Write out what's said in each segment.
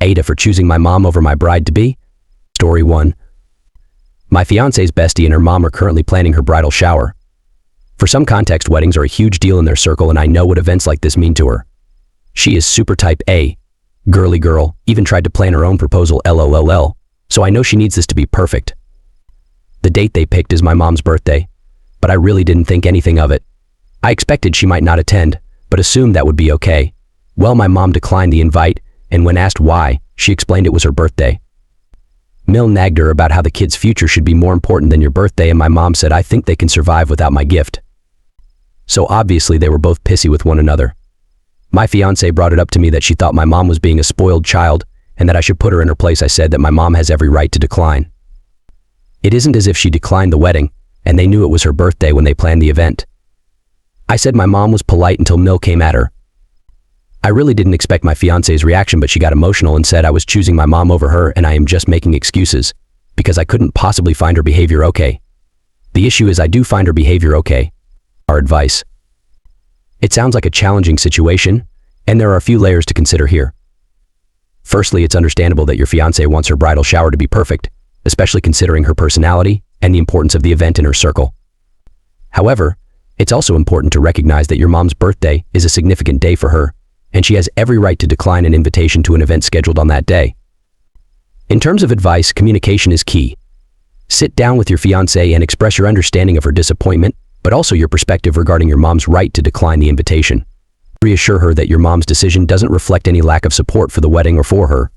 AITA for choosing my mom over my bride-to-be? Story 1. My fiance's bestie and her mom are currently planning her bridal shower. For some context, weddings are a huge deal in their circle, and I know what events like this mean to her. She is super type A, girly girl, even tried to plan her own proposal LOLL, so I know she needs this to be perfect. The date they picked is my mom's birthday, but I really didn't think anything of it. I expected she might not attend, but assumed that would be okay. Well, my mom declined the invite, and when asked why, she explained it was her birthday. Mill nagged her about how the kid's future should be more important than your birthday, and my mom said, I think they can survive without my gift. So obviously they were both pissy with one another. My fiance brought it up to me that she thought my mom was being a spoiled child and that I should put her in her place. I said that my mom has every right to decline. It isn't as if she declined the wedding, and they knew it was her birthday when they planned the event. I said my mom was polite until Mill came at her. I really didn't expect my fiance's reaction, but she got emotional and said I was choosing my mom over her and I am just making excuses because I couldn't possibly find her behavior okay. The issue is I do find her behavior okay. Our advice. It sounds like a challenging situation, and there are a few layers to consider here. Firstly, it's understandable that your fiance wants her bridal shower to be perfect, especially considering her personality and the importance of the event in her circle. However, it's also important to recognize that your mom's birthday is a significant day for her, and she has every right to decline an invitation to an event scheduled on that day. In terms of advice, communication is key. Sit down with your fiancé and express your understanding of her disappointment, but also your perspective regarding your mom's right to decline the invitation. Reassure her that your mom's decision doesn't reflect any lack of support for the wedding or for her.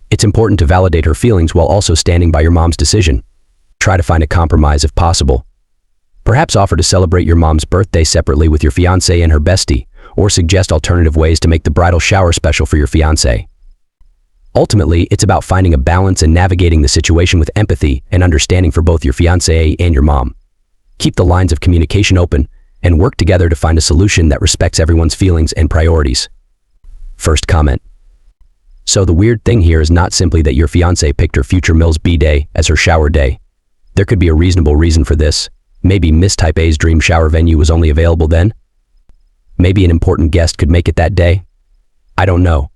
It's important to validate her feelings while also standing by your mom's decision. Try to find a compromise if possible. Perhaps offer to celebrate your mom's birthday separately with your fiancé and her bestie, or suggest alternative ways to make the bridal shower special for your fiancé. Ultimately, it's about finding a balance and navigating the situation with empathy and understanding for both your fiancé and your mom. Keep the lines of communication open and work together to find a solution that respects everyone's feelings and priorities. First comment. So the weird thing here is not simply that your fiancé picked her future Mill's B-day as her shower day. There could be a reasonable reason for this. Maybe Miss Type A's dream shower venue was only available then. Maybe an important guest could make it that day. I don't know.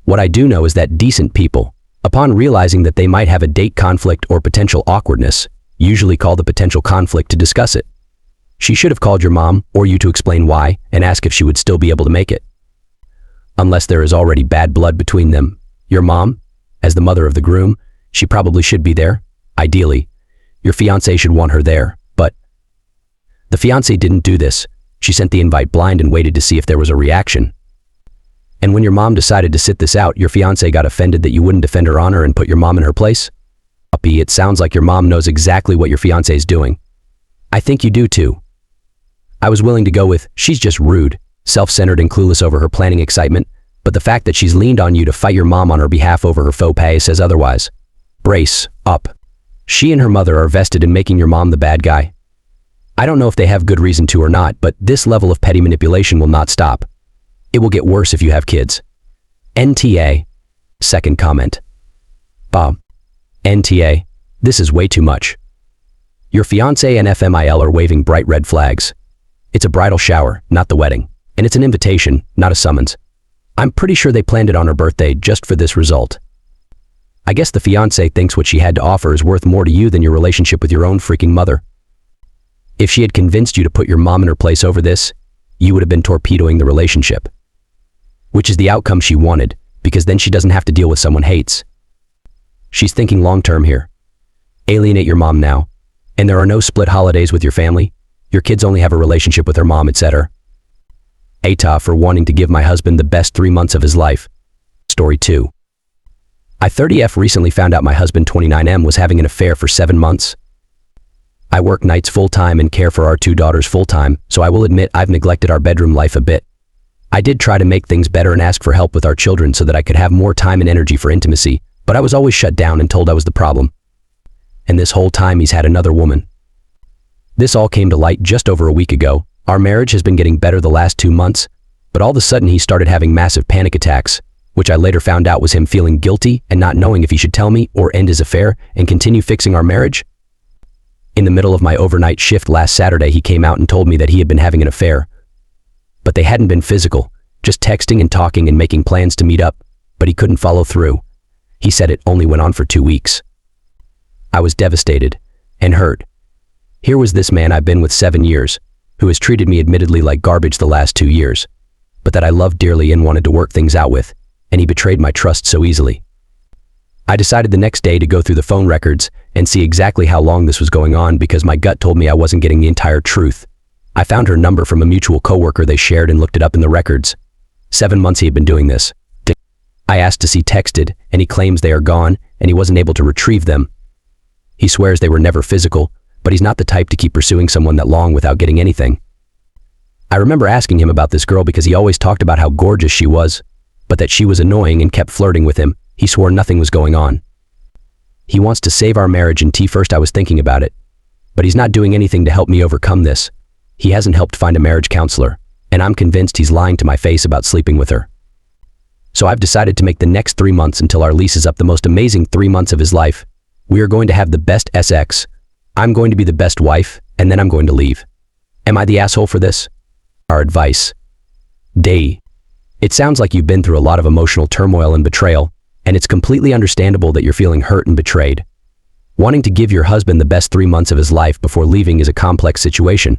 What I do know is that decent people, upon realizing that they might have a date conflict or potential awkwardness, usually call the potential conflict to discuss it. She should have called your mom or you to explain why and ask if she would still be able to make it. Unless there is already bad blood between them, your mom, as the mother of the groom, she probably should be there. Ideally, your fiancé should want her there, but the fiancé didn't do this. She sent the invite blind and waited to see if there was a reaction. And when your mom decided to sit this out, your fiancé got offended that you wouldn't defend her honor and put your mom in her place? It sounds like your mom knows exactly what your fiancé is doing. I think you do too. I was willing to go with, she's just rude, self-centered and clueless over her planning excitement, but the fact that she's leaned on you to fight your mom on her behalf over her faux pas says otherwise. Brace up. She and her mother are vested in making your mom the bad guy. I don't know if they have good reason to or not, but this level of petty manipulation will not stop. It will get worse if you have kids. NTA. Second comment. Bob. NTA. This is way too much. Your fiancé and FMIL are waving bright red flags. It's a bridal shower, not the wedding. And it's an invitation, not a summons. I'm pretty sure they planned it on her birthday just for this result. I guess the fiancé thinks what she had to offer is worth more to you than your relationship with your own freaking mother. If she had convinced you to put your mom in her place over this, you would have been torpedoing the relationship. Which is the outcome she wanted, because then she doesn't have to deal with someone hates. She's thinking long-term here. Alienate your mom now, and there are no split holidays with your family. Your kids only have a relationship with their mom, etc. AITA for wanting to give my husband the best 3 months of his life. Story 2. I 30F recently found out my husband 29M was having an affair for 7 months. I work nights full-time and care for our 2 daughters full-time, so I will admit I've neglected our bedroom life a bit. I did try to make things better and ask for help with our children so that I could have more time and energy for intimacy, but I was always shut down and told I was the problem. And this whole time he's had another woman. This all came to light just over a week ago. Our marriage has been getting better the last 2 months, but all of a sudden he started having massive panic attacks, which I later found out was him feeling guilty and not knowing if he should tell me or end his affair and continue fixing our marriage. In the middle of my overnight shift last Saturday, he came out and told me that he had been having an affair. But they hadn't been physical, just texting and talking and making plans to meet up. but he couldn't follow through. He said it only went on for 2 weeks. I was devastated and hurt. Here was this man I've been with 7 years, who has treated me admittedly like garbage the last 2 years, but that I loved dearly and wanted to work things out with, and he betrayed my trust so easily. I decided the next day to go through the phone records and see exactly how long this was going on because my gut told me I wasn't getting the entire truth. I found her number from a mutual coworker they shared and looked it up in the records. 7 months he had been doing this. I asked to see texted, and he claims they are gone, and he wasn't able to retrieve them. He swears they were never physical, but he's not the type to keep pursuing someone that long without getting anything. I remember asking him about this girl because he always talked about how gorgeous she was, but that she was annoying and kept flirting with him. He swore nothing was going on. He wants to save our marriage, and first I was thinking about it, but he's not doing anything to help me overcome this. He hasn't helped find a marriage counselor, and I'm convinced he's lying to my face about sleeping with her. So I've decided to make the next 3 months until our lease is up the most amazing 3 months of his life. We are going to have the best sex. I'm going to be the best wife, and then I'm going to leave. Am I the asshole for this? Our advice. D. It sounds like you've been through a lot of emotional turmoil and betrayal, and it's completely understandable that you're feeling hurt and betrayed. Wanting to give your husband the best 3 months of his life before leaving is a complex situation.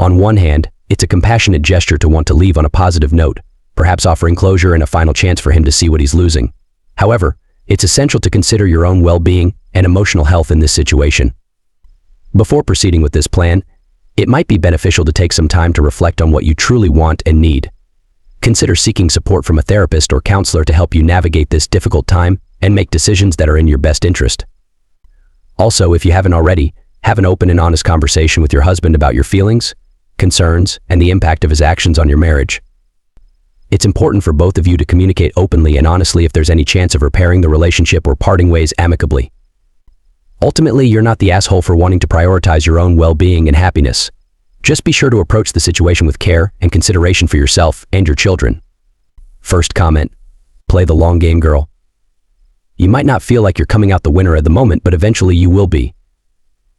On one hand, it's a compassionate gesture to want to leave on a positive note, perhaps offering closure and a final chance for him to see what he's losing. However, it's essential to consider your own well-being and emotional health in this situation. Before proceeding with this plan, it might be beneficial to take some time to reflect on what you truly want and need. Consider seeking support from a therapist or counselor to help you navigate this difficult time and make decisions that are in your best interest. Also, if you haven't already, have an open and honest conversation with your husband about your feelings, concerns, and the impact of his actions on your marriage. It's important for both of you to communicate openly and honestly if there's any chance of repairing the relationship or parting ways amicably. Ultimately, you're not the asshole for wanting to prioritize your own well-being and happiness. Just be sure to approach the situation with care and consideration for yourself and your children. First comment: play the long game, girl. You might not feel like you're coming out the winner at the moment, but eventually you will be.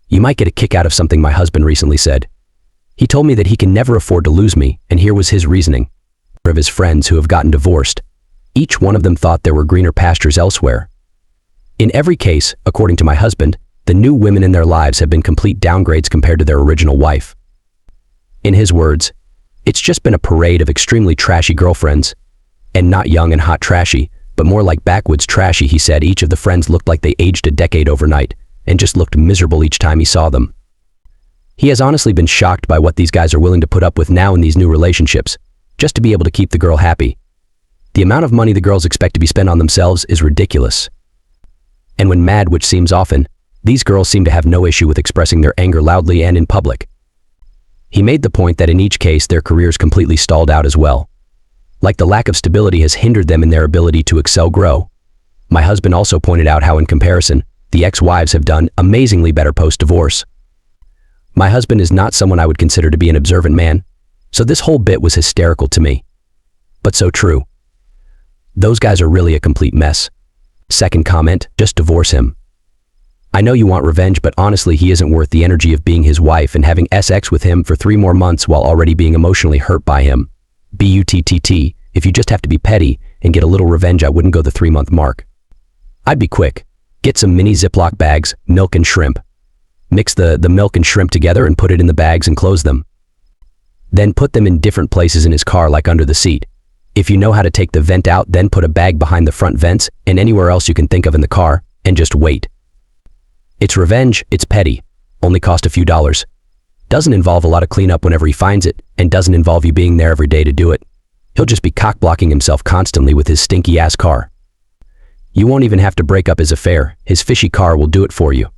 You might get a kick out of something my husband recently said. He told me that he can never afford to lose me, and here was his reasoning. Of his friends who have gotten divorced, each one of them thought there were greener pastures elsewhere. In every case, according to my husband, the new women in their lives have been complete downgrades compared to their original wife. In his words, it's just been a parade of extremely trashy girlfriends, and not young and hot trashy, but more like backwoods trashy. He said each of the friends looked like they aged a decade overnight, and just looked miserable each time he saw them. He has honestly been shocked by what these guys are willing to put up with now in these new relationships, just to be able to keep the girl happy. The amount of money the girls expect to be spent on themselves is ridiculous. And when mad, which seems often, these girls seem to have no issue with expressing their anger loudly and in public. He made the point that in each case their careers completely stalled out as well. Like the lack of stability has hindered them in their ability to grow. My husband also pointed out how in comparison, the ex-wives have done amazingly better post-divorce. My husband is not someone I would consider to be an observant man, so this whole bit was hysterical to me. But so true. Those guys are really a complete mess. Second comment: just divorce him. I know you want revenge, but honestly he isn't worth the energy of being his wife and having sex with him for 3 more months while already being emotionally hurt by him. Buttt, if you just have to be petty and get a little revenge, I wouldn't go the 3-month mark. I'd be quick. Get some mini Ziploc bags, milk and shrimp. Mix the milk and shrimp together and put it in the bags and close them. Then put them in different places in his car, like under the seat. If you know how to take the vent out, then put a bag behind the front vents and anywhere else you can think of in the car, and just wait. It's revenge, it's petty, only cost a few dollars. Doesn't involve a lot of cleanup whenever he finds it, and doesn't involve you being there every day to do it. He'll just be cock-blocking himself constantly with his stinky-ass car. You won't even have to break up his affair, his fishy car will do it for you.